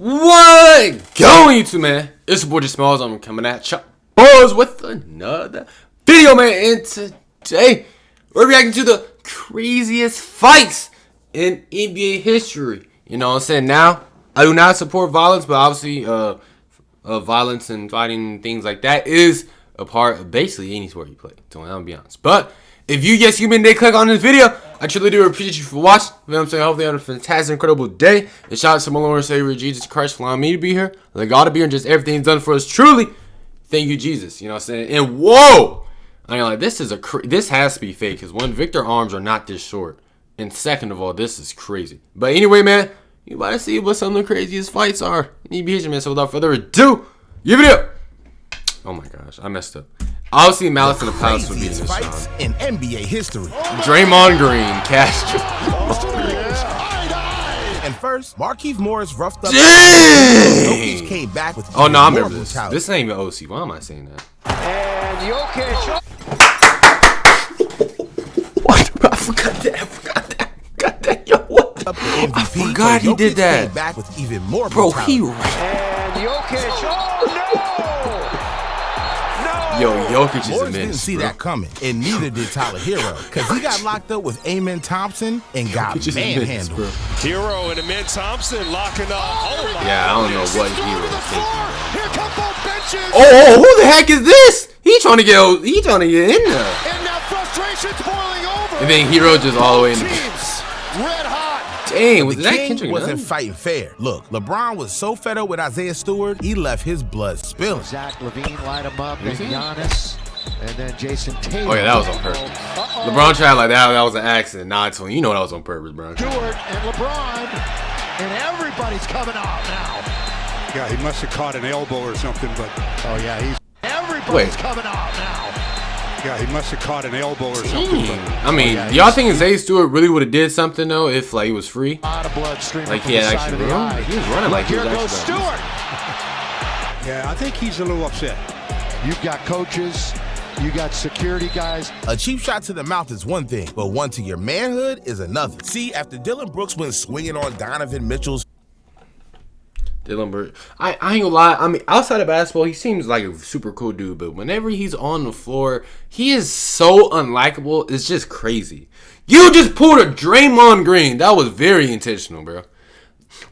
What going to, man? It's your boy Just Smalls. I'm coming at y'all boys with another video, man. And today we're reacting to the craziest fights in NBA history. You know what I'm saying? Now, I do not support violence, but obviously violence and fighting and things like that is a part of basically any sport you play. So I'm gonna be honest. But if you guys human day click on this video, I truly do appreciate you for watching. You know what I'm saying? Hopefully you have a fantastic, incredible day. And shout out to my Lord and Savior Jesus Christ for allowing me to be here. Like God to be here and just everything's done for us. Truly, thank you, Jesus. You know what I'm saying? And whoa! I mean, like, this has to be fake, because one, Victor arms are not this short. And second of all, this is crazy. But anyway, man, you about to see what some of the craziest fights are in NBA history, man. So without further ado, give it up. Oh my gosh, I messed up. Obviously, Malice in the Palace would be in this fights in NBA history. Draymond Green, Castro. And first, Markieff Morris roughed up. Dang! Jokic came back with. Oh no, I remember this. This ain't even OC. Why am I saying that? And Jokic. What? I forgot that. Got that. Yo, what? I forgot he did that. Came back with even more. Bro, brutality. he. And Jokic. Oh no! Yo, Jokic is Morris immense, didn't see bro. that coming, and neither did Tyler Hero, because he got locked up with Amen Thompson and got Jokic is immense, manhandled. bro. Hero and Amen Thompson locking up. Oh my Yeah, I don't know what Hero is thinking. Here come both benches. Oh, who the heck is this? He trying to get in there. And now frustration's boiling over. And then Hero just all the way in. Teams red hot. Dang, was The that King Kendrick wasn't Nunn? fighting fair. Look, LeBron was so fed up with Isaiah Stewart, he left his blood spilling. Zach Levine light him up, and Giannis, and then Jason Tatum. Oh yeah, that was on purpose. LeBron tried like that. That was an accident. Nah, I told you know that was on purpose, bro. Stewart and LeBron, and everybody's coming out now. Yeah, he must have caught an elbow or something, but Everybody's coming out now. yeah, he must have caught an elbow or something. But I mean, y'all think Isaiah Stewart really would have did something though if like he was free? A lot of blood streaming Like from he had the side actually of the run. eye. He was running like he Here was goes actually. Stewart. yeah, I think he's a little upset. You've got coaches, you got security guys. A cheap shot to the mouth is one thing, but one to your manhood is another. See, after Dylan Brooks went swinging on Donovan Mitchell's Dylan Brooks. I ain't gonna lie. I mean, outside of basketball, he seems like a super cool dude. But whenever he's on the floor, he is so unlikable. It's just crazy. You just pulled a Draymond Green. That was very intentional, bro.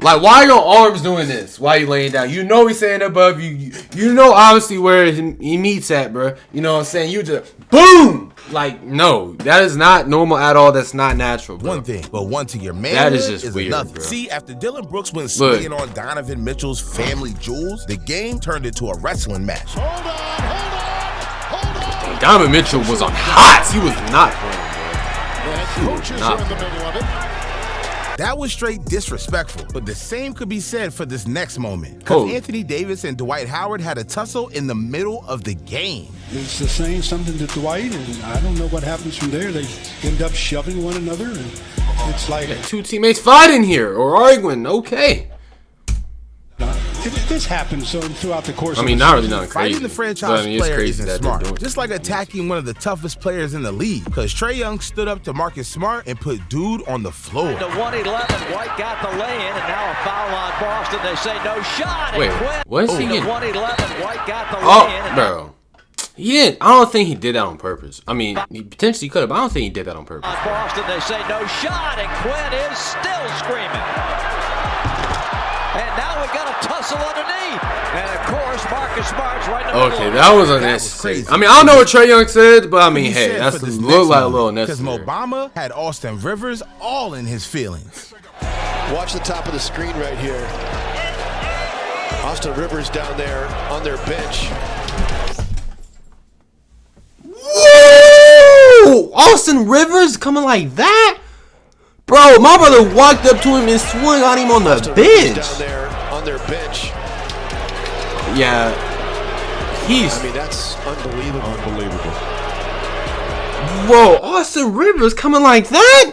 Like, why are your arms doing this? Why you laying down? You know he's saying above you. You know obviously where he meets at, bro. You know what I'm saying? You just boom. Like, no, that is not normal at all. That's not natural, bro. one thing, but one to your manhood That is just weird, another. bro. See, after Dylan Brooks went swinging on Donovan Mitchell's family jewels, the game turned into a wrestling match. Donovan Mitchell was on hot. He was not playing, bro. He was not playing. That was straight disrespectful, but the same could be said for this next moment. Because Oh. Anthony Davis and Dwight Howard had a tussle in the middle of the game. It's saying something to Dwight, and I don't know what happens from there. They end up shoving one another, and it's like Two teammates fighting here or arguing. Okay. this happens throughout the course. I of mean, the not really season. nothing crazy. Fighting the But, franchise I mean, it's player crazy isn't that smart. they're doing Just like attacking one of the toughest players in the league. Because Trae Young stood up to Marcus Smart and put dude on the floor. To 111, White got the lay-in, and now a foul on Boston. They say no shot. And Wait, Quinn. what is he To getting? 111, White got the Oh, lay-in. bro. He didn't. I don't think he did that on purpose. I mean, he potentially could have, but I don't think he did that on purpose. On Boston, they say no shot, and Quinn is still screaming. And now we got a tussle underneath. And of course, Marcus Smart's right in the Okay, middle. that was unnecessary. crazy. I mean, I don't know what Trae Young said, but I mean, He hey, said that's for this look next like a moment, little Because unnecessary. Obama had Austin Rivers all in his feelings. Watch the top of the screen right here. Austin Rivers down there on their bench. Whoa! Austin Rivers coming like that? Bro, my brother walked up to him and swung on him on the Austin Rivers bench. down there on their bench. Yeah. He's... I mean, that's unbelievable. Unbelievable. Bro, Austin Rivers coming like that?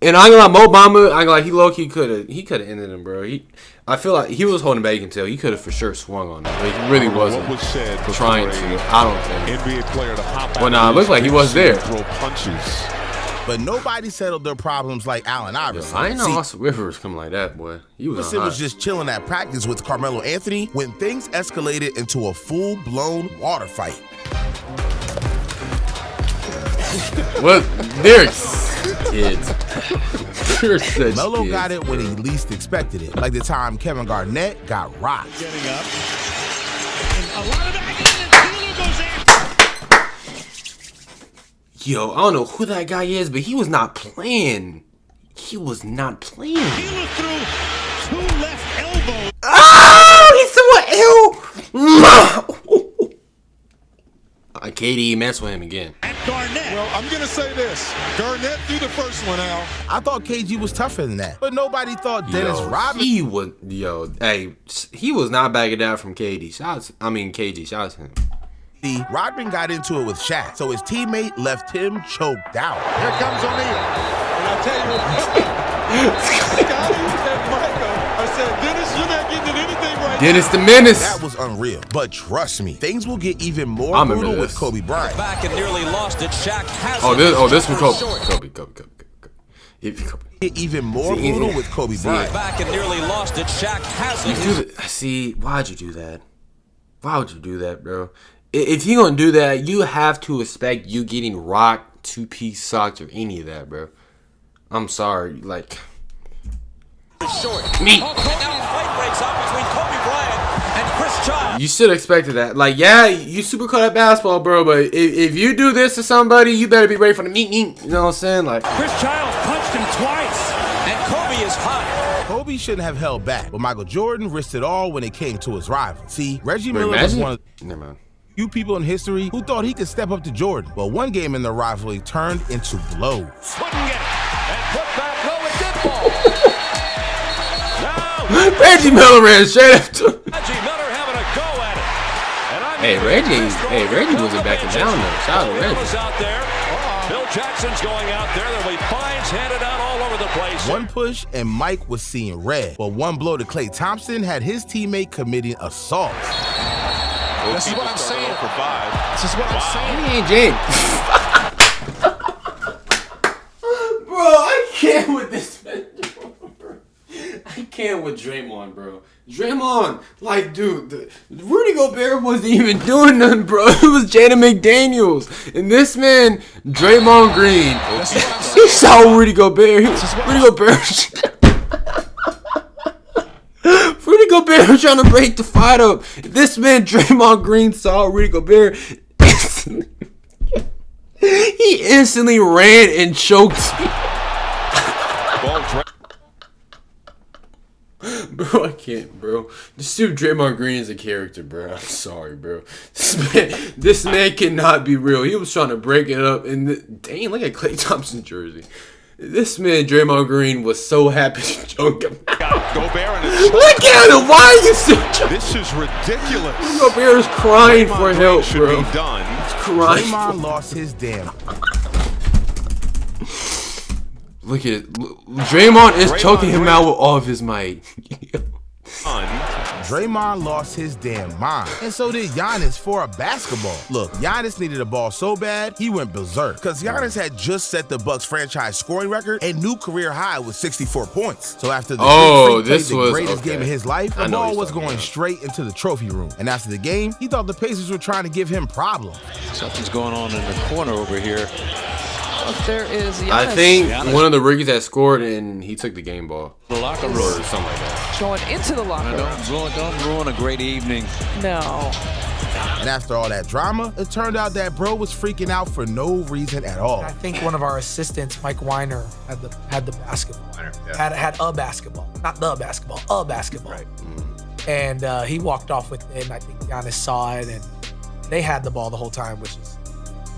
And I ain't gonna lie, Mo Bamba, I ain't gonna lie, he low-key could have ended him, bro. I feel like he was holding back until he could have for sure swung on him. But he really wasn't What was said trying before to. a I don't think. NBA player to hop Well, out nah, it of looked like he his was there. throw punches. But nobody settled their problems like Allen Iverson. I ain't know Austin Rivers coming like that, boy. He was just chilling at practice with Carmelo Anthony when things escalated into a full-blown water fight. What? They're kids. They're such Melo kids, got it when he least expected it, like the time Kevin Garnett got rocked. Getting up. And a lot of that goes in. Yo, I don't know who that guy is, but he was not playing. He was not playing. Taylor threw 2 left elbows. Oh, he's so ill. KD messed with him again. And Garnett. Well, I'm going to say this. Garnett threw the first one out. I thought KG was tougher than that, but nobody thought Dennis Rodman. He was, he was not backing down from KD. KG, shout out to him. Rodman got into it with Shaq, so his teammate left him choked out. Here comes O'Neal. And I tell you what, Scotty and Michael, I said, Dennis, you're not getting in anything right Dennis the Menace. That was unreal. But trust me, things will get even more brutal with Kobe Bryant. Back and nearly lost it. Shaq has this was Kobe. Kobe. Get even more brutal with Kobe Bryant. Back and nearly lost it. Shaq has it. See, why'd you do that? Why would you do that, bro? If you're gonna do that, you have to expect you getting rocked, 2-piece socks, or any of that, bro. I'm sorry, like. Me. You should have expected that. Like, yeah, you super cut at basketball, bro, but if you do this to somebody, you better be ready for the meet. You know what I'm saying? Like, Chris Childs punched him twice. And Kobe is hot. Kobe shouldn't have held back, but Michael Jordan risked it all when it came to his rival. See, Reggie Miller was one of the few people in history who thought he could step up to Jordan. But one game in the rivalry turned into blows. Couldn't get it. And put back low and did fall. Now, Reggie Miller ran straight after. Reggie Miller having a go at it. And Reggie wasn't backing down though. Shout out to Reggie. Out there. Bill Jackson's going out there. There'll be fines handed out all over the place. One push and Mike was seeing red. But one blow to Klay Thompson had his teammate committing assault. This is what I'm saying. For 5. This is what I'm saying. He ain't James. Bro, I can't with this man. I can't with Draymond, bro. Draymond, like, dude, Rudy Gobert wasn't even doing nothing, bro. It was Jaden McDaniels. And this man, Draymond Green, he saw Rudy Gobert. Rudy Gobert was trying to break the fight up. This man, Draymond Green, saw Rudy Gobert. He instantly ran and choked. Bro, I can't, bro. This dude Draymond Green is a character, bro. I'm sorry, bro. This man cannot be real. He was trying to break it up. And dang, look at Klay Thompson's jersey. This man, Draymond Green, was so happy to choke him. Look at him. Why are you still choking? This is ridiculous. Gobert is crying for help, bro. Be done. He's crying. Draymond lost his damn. Look at it. Draymond is choking him out with all of his might. Draymond lost his damn mind. And so did Giannis for a basketball. Look, Giannis needed a ball so bad, he went berserk. Because Giannis had just set the Bucks franchise scoring record and new career high with 64 points. So after the greatest game of his life, the ball was going straight into the trophy room. And after the game, he thought the Pacers were trying to give him problems. Something's going on in the corner over here. There is Giannis. I think one of the rookies that scored and he took the game ball. The locker room. Or something like that. Going into the locker room. Don't ruin a great evening. No. And after all that drama, it turned out that bro was freaking out for no reason at all. I think one of our assistants, Mike Weiner, had the basketball. Had a basketball. Not the basketball, a basketball. Right. And he walked off with it, and I think Giannis saw it, and they had the ball the whole time, which has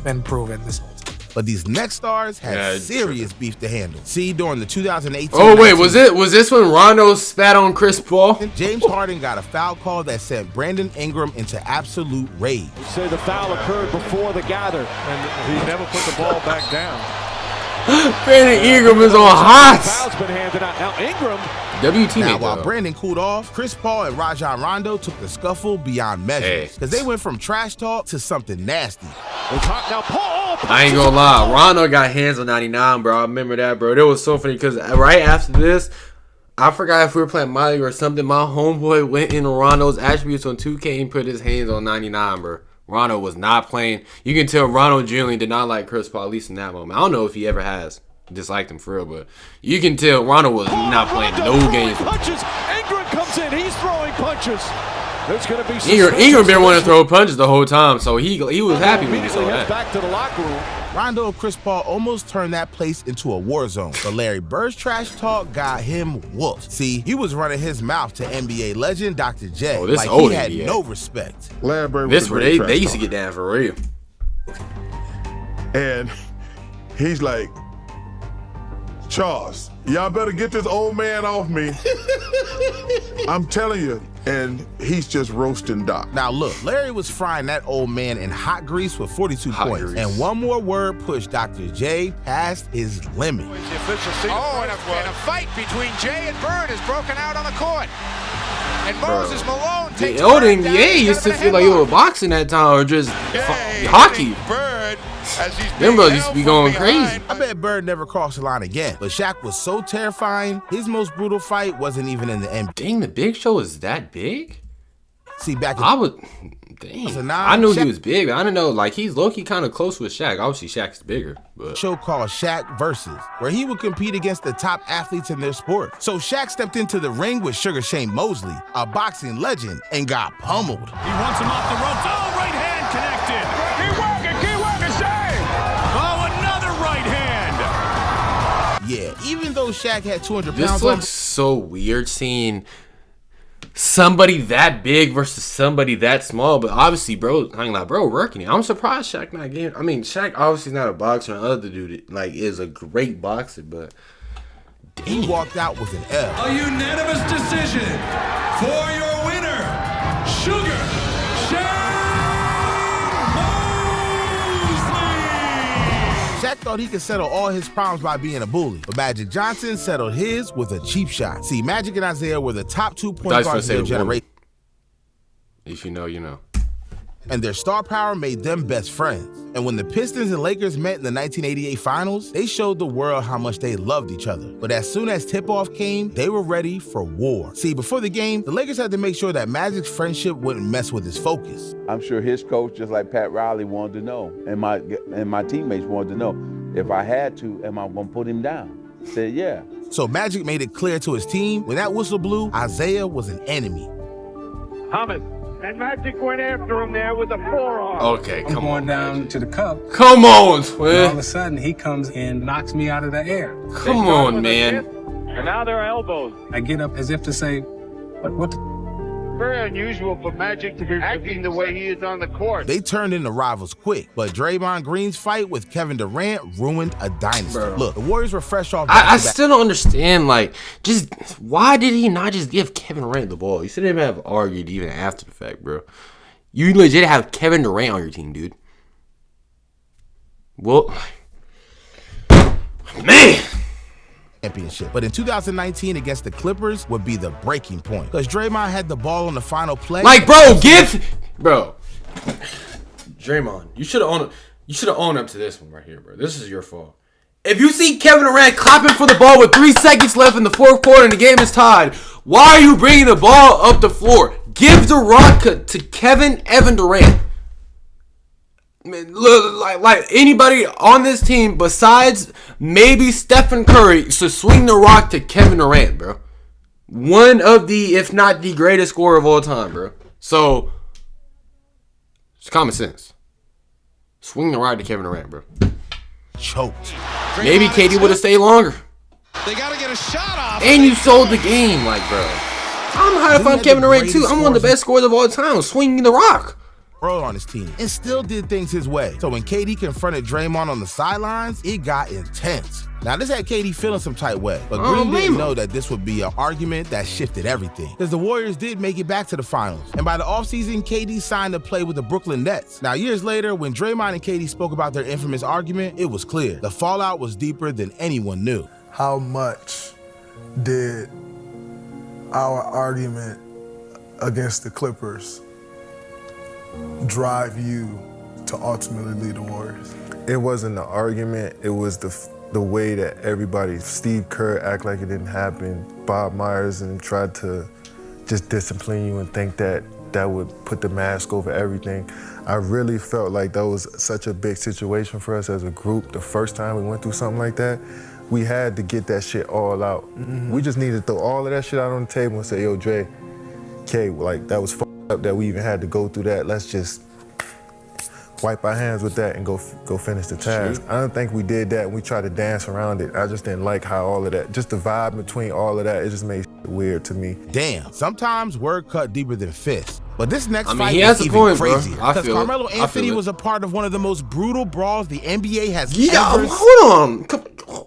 been proven this whole time. But these next stars had serious beef to handle. See, during the 2018. Oh wait, was this when Rondo spat on Chris Paul? James Harden got a foul call that sent Brandon Ingram into absolute rage. You say the foul occurred before the gather, and he never put the ball back down. Brandon Ingram is on hot. Foul's been handed out. Now Ingram. Now, while Brandon cooled off, Chris Paul and Rajon Rondo took the scuffle beyond measures. Because they went from trash talk to something nasty. Now Paul I ain't gonna lie. Rondo got hands on 99, bro. I remember that, bro. It was so funny because right after this, I forgot if we were playing Molly or something. My homeboy went in Rondo's attributes on 2K and put his hands on 99, bro. Rondo was not playing. You can tell Rondo generally did not like Chris Paul, at least in that moment. I don't know if he ever has disliked him for real, but you can tell Rondo was not playing no games. Punches. Ingram comes in. He's throwing punches. There's going to be Ingram been wanting to throw punches the whole time, so he was happy when he saw that. Back to the locker room. Rondo and Chris Paul almost turned that place into a war zone, but Larry Bird's trash talk got him whooped. See, he was running his mouth to NBA legend Dr. J. Oh, this like old he had NBA. no respect. Larry Bird this where they used to get down for real. And he's like, Charles, y'all better get this old man off me. I'm telling you. And he's just roasting Doc. Now look, Larry was frying that old man in hot grease with 42 points. Grease. And one more word pushed Dr. J past his limit. Oh, and a fight between Jay and Bird has broken out on the court. And Moses Malone takes the old NBA used to feel like you were boxing that time or just hockey. Bird, them brothers used to be going crazy. I bet Bird never crossed the line again. But Shaq was so terrifying, his most brutal fight wasn't even in the NBA. Dang, the Big Show is that big? See, back in I knew he was big, but I didn't know, like, he's low-key kind of close with Shaq. Obviously, Shaq's bigger. But show called Shaq Versus, where he would compete against the top athletes in their sport. So Shaq stepped into the ring with Sugar Shane Mosley, a boxing legend, and got pummeled. He wants him off the ropes. Oh, right hand connected. Keep working, Shane. Oh, another right hand. Yeah, even though Shaq had 200 pounds. This looks so weird seeing somebody that big versus somebody that small, but obviously, bro, I ain't like, bro, working it. I'm surprised Shaq not getting. I mean, Shaq obviously not a boxer, and other dude like is a great boxer, but dang. He walked out with an L. A unanimous decision for your winner, Sugar Shaq thought he could settle all his problems by being a bully, but Magic Johnson settled his with a cheap shot. See, Magic and Isaiah were the top 2 point guards of their generation. If you know, you know. And their star power made them best friends. And when the Pistons and Lakers met in the 1988 finals, they showed the world how much they loved each other. But as soon as tip-off came, they were ready for war. See, before the game, the Lakers had to make sure that Magic's friendship wouldn't mess with his focus. I'm sure his coach, just like Pat Riley, wanted to know, and my teammates wanted to know, if I had to, am I going to put him down? I said, yeah. So Magic made it clear to his team, when that whistle blew, Isaiah was an enemy. Thomas. And Magic went after him there with a forearm. Okay, come on. Going down to the cup. Come on, twin. All of a sudden, he comes and knocks me out of the air. Come on, man. And now they're elbows. I get up as if to say, what the? Very unusual for Magic to be acting the way he is on the court. They turned into rivals quick, but Draymond Green's fight with Kevin Durant ruined a dynasty. Bro. Look, the Warriors were fresh off. I still don't understand, like, just why did he not just give Kevin Durant the ball? You shouldn't have argued even after the fact, bro. You legit have Kevin Durant on your team, dude. Well, man. Championship. But in 2019 against the Clippers would be the breaking point. Because Draymond had the ball on the final play. Like, bro, Draymond, you should have owned up to this one right here, bro. This is your fault. If you see Kevin Durant clapping for the ball with 3 seconds left in the fourth quarter and the game is tied, why are you bringing the ball up the floor? Give the rock to Evan Durant. Man, look, like anybody on this team besides maybe Stephen Curry to swing the rock to Kevin Durant, bro. One of the, if not the greatest scorer of all time, bro. So, it's common sense. Swing the rock to Kevin Durant, bro. Choked. Maybe KD would have stayed longer. They got to get a shot off. And you sold the game, like, bro. I'm high on Kevin Durant, too. I'm one of the best scorers of all time, swinging the rock. On his team and still did things his way. So when KD confronted Draymond on the sidelines, it got intense. Now this had KD feeling some type way, but Green didn't know that this would be an argument that shifted everything. Because the Warriors did make it back to the finals. And by the offseason, KD signed to play with the Brooklyn Nets. Now years later, when Draymond and KD spoke about their infamous argument, it was clear. The fallout was deeper than anyone knew. How much did our argument against the Clippers drive you to ultimately lead the Warriors. It wasn't an argument. It was the way that everybody, Steve Kerr act like it didn't happen, Bob Myers and tried to just discipline you and think that would put the mask over everything. I really felt like that was such a big situation for us as a group. The first time we went through something like that, we had to get that shit all out. Mm-hmm. We just needed to throw all of that shit out on the table and say, yo, Dre, K, like that was fucked up that we even had to go through that. Let's just wipe our hands with that and go finish the task. I don't think we did that. We tried to dance around it. I just didn't like how all of that, just the vibe between all of that, it just made shit weird to me. Damn, sometimes word cut deeper than fists. But this next fight he is has a even point, crazier. bro. Because Carmelo Anthony was a part of one of the most brutal brawls the NBA has ever seen. Hold on.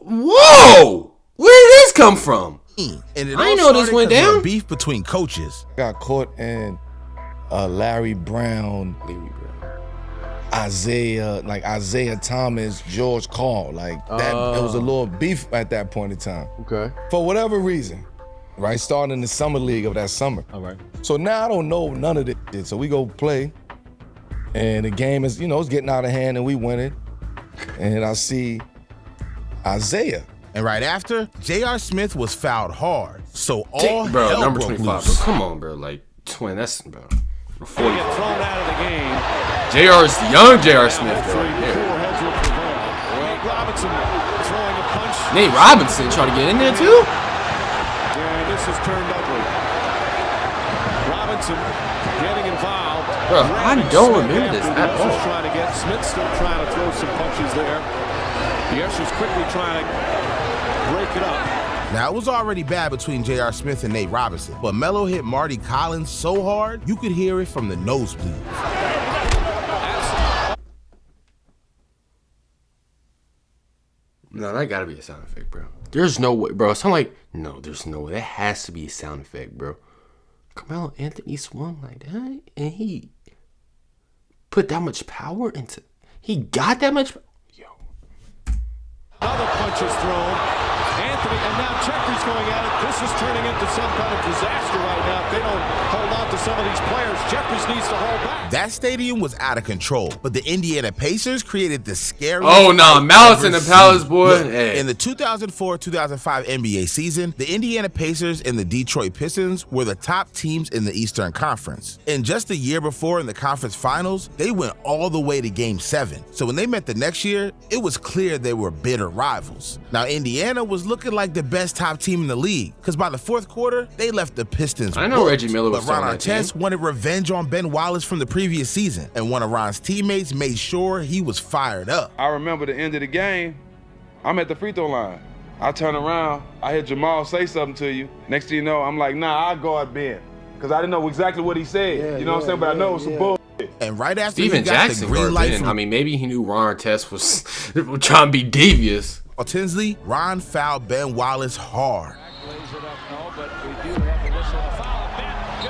Whoa! Where did this come from? And it I all know this started went 'cause of a down. beef between coaches. Got caught in Larry Brown, Isaiah Thomas, George Karl. Like that, it was a little beef at that point in time. Okay. For whatever reason, right? Starting in the summer league of that summer. All right. So now I don't know none of this. So we go play, and the game is, it's getting out of hand, and we win it. And I see Isaiah. And right after, J.R. Smith was fouled hard. So all bro, hell number broke 25, loose. bro. Come on, bro. Like, twin, that's, bro. Get thrown out of the game. JR's young J.R. Smith, though. Nate Robinson throwing a punch. Nate Robinson trying to get in there, too? And this has turned ugly. Robinson getting involved. Bro, I don't remember this at all. Trying to get Smith still trying to throw some punches there. The Ushers quickly trying to break it up. Now, it was already bad between J.R. Smith and Nate Robinson, but Melo hit Marty Collins so hard, you could hear it from the nosebleed. No, that gotta be a sound effect, bro. There's no way, bro. It's not like, no, there's no way. That has to be a sound effect, bro. Carmelo Anthony swung like that, and he put that much power into, he got that much. Another punch is thrown. Anthony, and now Jeffrey's going at it. This is turning into some kind of disaster right now. If they don't hold on to some of these players, Jeffries needs to hold back. That stadium was out of control, but the Indiana Pacers created the scariest. Oh, no, Malice in the Palace, boy. Look, hey. In the 2004-2005 NBA season, the Indiana Pacers and the Detroit Pistons were the top teams in the Eastern Conference. And just a year before in the conference finals, they went all the way to Game 7. So when they met the next year, it was clear they were bitter rivals. Now, Indiana was looking like the best top team in the league, because by the fourth quarter, they left the Pistons. I know Reggie Miller was but Ron on that team. Artest wanted revenge on Ben Wallace from the previous season, and one of Ron's teammates made sure he was fired up. I remember the end of the game, I'm at the free throw line. I turn around, I hear Jamal say something to you. Next thing you know, I'm like, nah, I'll guard Ben. Because I didn't know exactly what he said. You know what I'm saying? But I know it's some bull. And right after Steven he got Jackson the green light from, I mean, maybe he knew Ron Artest was trying to be devious. Tinsley, Ron fouled Ben Wallace hard.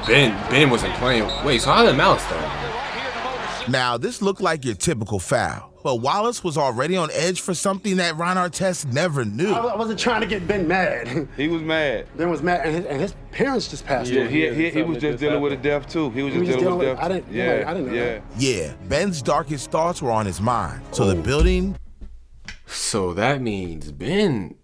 Ben wasn't playing. Wait, so how did Malice start? Now, this looked like your typical foul, but Wallace was already on edge for something that Ron Artest never knew. I wasn't trying to get Ben mad. He was mad. Ben was mad, and his parents just passed away. He was just dealing with a death too. He was just dealing with death. I didn't know that. Yeah, Ben's darkest thoughts were on his mind. So the building. So that means Ben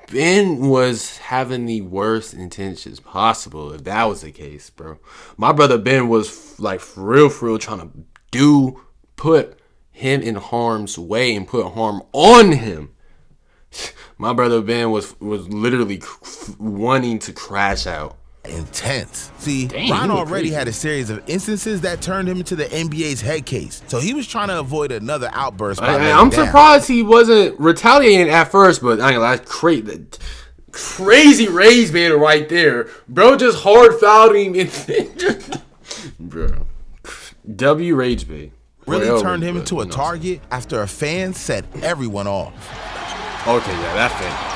was having the worst intentions possible, if that was the case, bro. My brother Ben was like for real trying to put him in harm's way and put harm on him. My brother Ben was literally wanting to crash out. Intense. See, Ron already had a series of instances that turned him into the NBA's head case, so he was trying to avoid another outburst. I'm surprised he wasn't retaliating at first, but I mean, that's crazy raise bait right there, bro. Just hard fouled him, bro. W rage bait really turned him into a target after a fan set everyone off. Okay, yeah, that fan.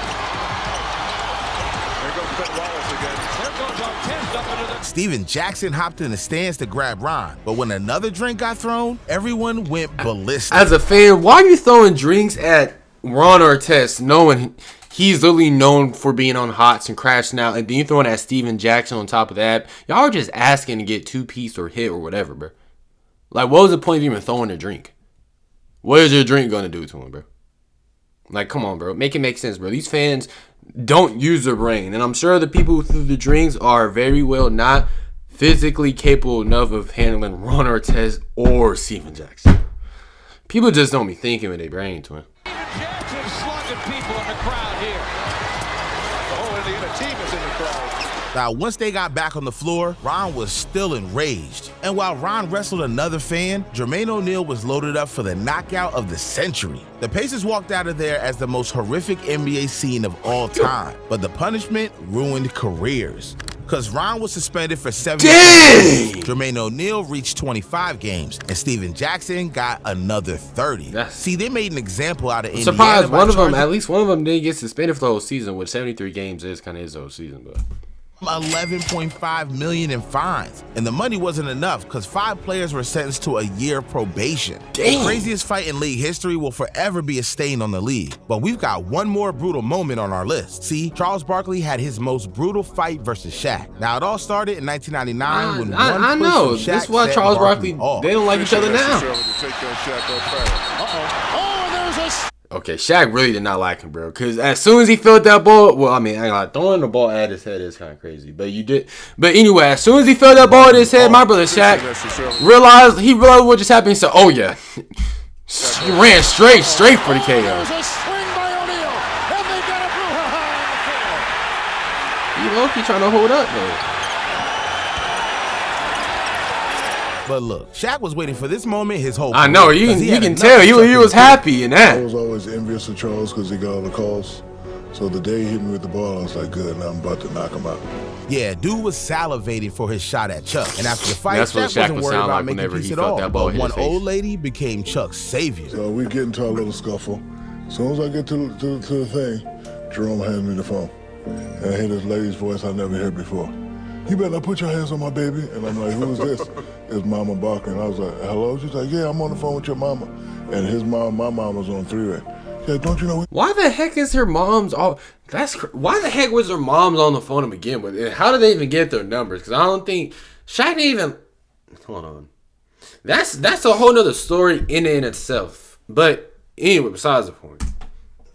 Steven Jackson hopped in the stands to grab Ron, but when another drink got thrown, everyone went ballistic. As a fan, why are you throwing drinks at Ron Artest knowing he's literally known for being on hots and crashing out, and then you throwing at Steven Jackson on top of that? Y'all are just asking to get two-piece or hit or whatever, bro. Like, what was the point of even throwing a drink? What is your drink gonna do to him, bro? Like, come on, bro. Make it make sense, bro. These fans don't use their brain. And I'm sure the people who threw the drinks are very well not physically capable enough of handling Ron Artest or Steven Jackson. People just don't be thinking with their brain, twin. Jackson slugging people in the crowd here. The whole Indiana team is in the crowd. Now, once they got back on the floor, Ron was still enraged. And while Ron wrestled another fan, Jermaine O'Neal was loaded up for the knockout of the century. The Pacers walked out of there as the most horrific NBA scene of all time. But the punishment ruined careers. Because Ron was suspended for 7 games. Jermaine O'Neal reached 25 games. And Steven Jackson got another 30. See, they made an example out of Indiana. Surprised at least one of them didn't get suspended for the whole season, which 73 games is kind of his whole season, but... $11.5 million in fines. And the money wasn't enough because 5 players were sentenced to a year probation. Damn. The craziest fight in league history will forever be a stain on the league. But we've got one more brutal moment on our list. See, Charles Barkley had his most brutal fight versus Shaq. Now, it all started in 1999 when I know. This is why Charles Barkley, they don't like each other now. Okay, Shaq really did not like him, bro. Because as soon as he felt that ball, well, I mean, throwing the ball at his head is kind of crazy. But you did. But anyway, as soon as he felt that ball at his head, my brother Shaq realized what just happened. He said, "Oh yeah," he ran straight for the KO. He low-key trying to hold up though. But look, Shaq was waiting for this moment his whole career. I know, you can tell he was happy in that. I was always envious of Charles because he got all the calls. So the day he hit me with the ball, I was like, good, now I'm about to knock him out. Yeah, dude was salivating for his shot at Chuck. And after the fight, Shaq wasn't worried about making peace at all. But one old lady became Chuck's savior. So we get into a little scuffle. As soon as I get to the thing, Jerome hands me the phone. And I hear this lady's voice I never heard before. You better not put your hands on my baby. And I'm like, who is this? It's Mama Barkley. And I was like, hello? She's like, yeah, I'm on the phone with your mama. And his mom, my mom was on 3-way. She's like, don't you know? Why the heck is her mom's all... Why the heck was her mom's on the phone to begin with? And how did they even get their numbers? Because I don't think... Shaq didn't even... Hold on. That's a whole nother story in itself. But anyway, besides the point.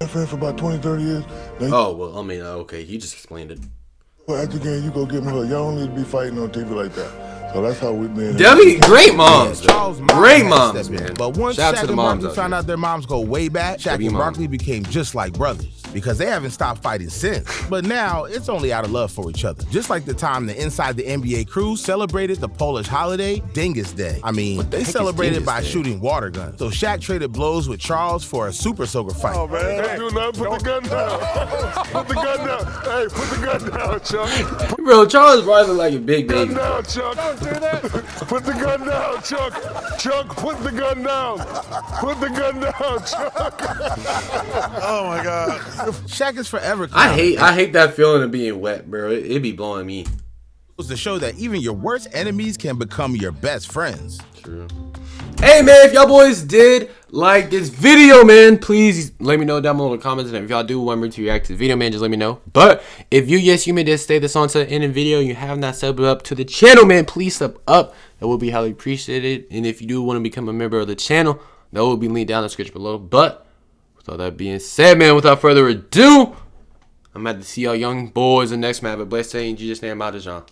For about 20, 30 years. Oh, well, I mean, okay, you just explained it. Well, after the game, you go give me her. Y'all don't need to be fighting on TV like that. So that's how we made it. Great moms. Great moms, man. But once Shaq and Barkley found out their moms go way back, Shaq and Barkley became just like brothers. Because they haven't stopped fighting since. But now, it's only out of love for each other. Just like the time the Inside the NBA crew celebrated the Polish holiday, Dingus Day. I mean, they celebrated by shooting water guns. So Shaq traded blows with Charles for a super soaker fight. Oh, man. Hey, do not put the gun down. Put the gun down. Hey, put the gun down, Chuck. Bro, Charles Barkley like a big baby. Gun down, Chuck. Don't do that. Put the gun down, Chuck. Chuck, put the gun down. Put the gun down, Chuck. Oh, my God. Shaq is forever. I hate that feeling of being wet, bro. It be blowing me. It was to show that even your worst enemies can become your best friends. True. Hey, man, if y'all boys did like this video, man, please let me know down below in the comments. And if y'all do want me to react to the video, man, just let me know. But if you may just stay this on to the end of the video, you have not subbed up to the channel, man, please sub up. That will be highly appreciated. And if you do want to become a member of the channel, that will be linked down in the description below. But with all that being said, man, without further ado, I'm about to see y'all young boys in the next match. But bless you in Jesus' name, out of John.